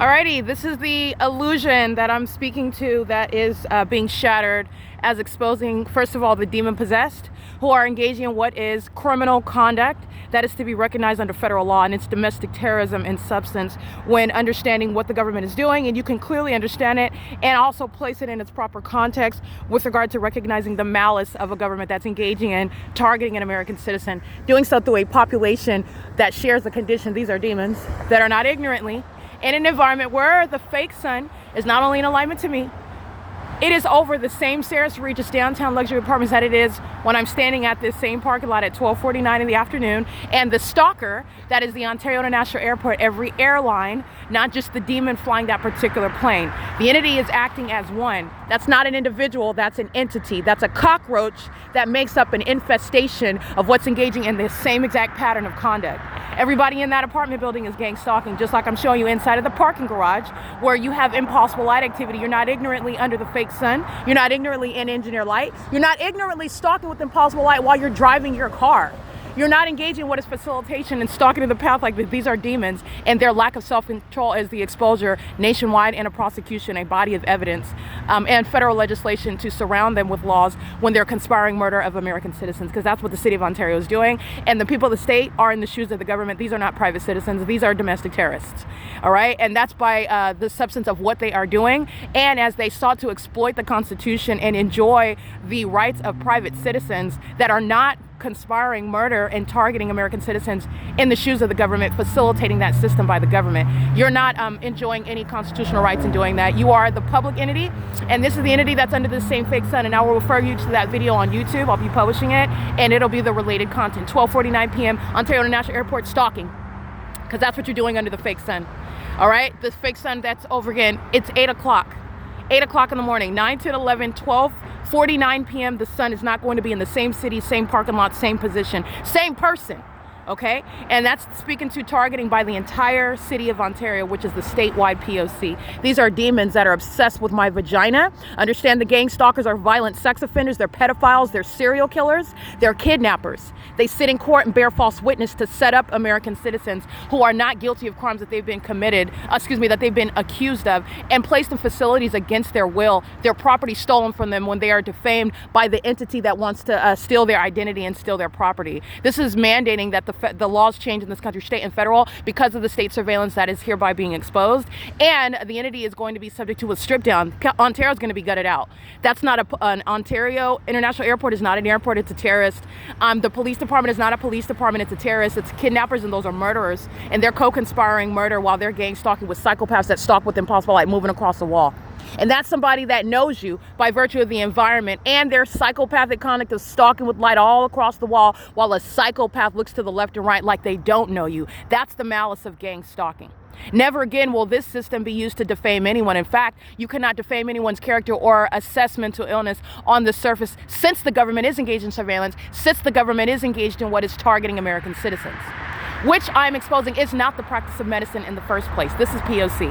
Alrighty, this is the illusion that I'm speaking to that is being shattered as exposing, first of all, the demon-possessed who are engaging in what is criminal conduct that is to be recognized under federal law, and it's domestic terrorism in substance when understanding what the government is doing, and you can clearly understand it and also place it in its proper context with regard to recognizing the malice of a government that's engaging in targeting an American citizen, doing so through a population that shares the condition. These are demons that are not ignorantly in an environment where the fake sun is not only in alignment to me, it is over the same Sarah's Regis downtown luxury apartments that it is when I'm standing at this same parking lot at 12:49 in the afternoon. And the stalker, that is the Ontario International Airport, every airline, not just the demon flying that particular plane. The entity is acting as one. That's not an individual, that's an entity. That's a cockroach that makes up an infestation of what's engaging in the same exact pattern of conduct. Everybody in that apartment building is gang stalking, just like I'm showing you inside of the parking garage where you have impossible light activity. You're not ignorantly under the fake sun. You're not ignorantly in engineer light. You're not ignorantly stalking with impossible light while you're driving your car. You're not engaging in what is facilitation and stalking to the path like this. These are demons, and their lack of self-control is the exposure nationwide and a prosecution, a body of evidence, and federal legislation to surround them with laws when they're conspiring murder of American citizens, because that's what the city of Ontario is doing. And the people of the state are in the shoes of the government. These are not private citizens. These are domestic terrorists. All right. And that's by the substance of what they are doing. And as they sought to exploit the Constitution and enjoy the rights of private citizens that are not conspiring murder and targeting American citizens in the shoes of the government, facilitating that system by the government. You're not enjoying any constitutional rights in doing that. You are the public entity, and this is the entity that's under the same fake sun. And I will refer you to that video on YouTube. I'll be publishing it, and it'll be the related content. 12:49 p.m. Ontario International Airport stalking, because that's what you're doing under the fake sun. All right, the fake sun, that's over again. It's 8 o'clock. 8 o'clock in the morning, 9 to 11, 12:49 p.m. The sun is not going to be in the same city, same parking lot, same position, same person. Okay, and that's speaking to targeting by the entire city of Ontario, which is the statewide P.O.C. These are demons that are obsessed with my vagina. Understand, the gang stalkers are violent sex offenders, they're pedophiles, they're serial killers, they're kidnappers. They sit in court and bear false witness to set up American citizens who are not guilty of crimes that they've been that they've been accused of, and placed in facilities against their will, their property stolen from them when they are defamed by the entity that wants to steal their identity and steal their property. This is mandating that the laws change in this country, state and federal, because of the state surveillance that is hereby being exposed, and the entity is going to be subject to a strip down. Ontario is going to be gutted out. That's not an Ontario International Airport is not an airport, it's a terrorist. The police department is not a police department, it's a terrorist. It's kidnappers, and those are murderers, and they're co-conspiring murder while they're gang stalking with psychopaths that stalk with impossible light moving across the wall. And that's somebody that knows you by virtue of the environment and their psychopathic conduct of stalking with light all across the wall while a psychopath looks to the left and right like they don't know you. That's the malice of gang stalking. Never again will this system be used to defame anyone. In fact, you cannot defame anyone's character or assess mental illness on the surface, since the government is engaged in surveillance, since the government is engaged in what is targeting American citizens, which I'm exposing is not the practice of medicine in the first place. This is P.O.C.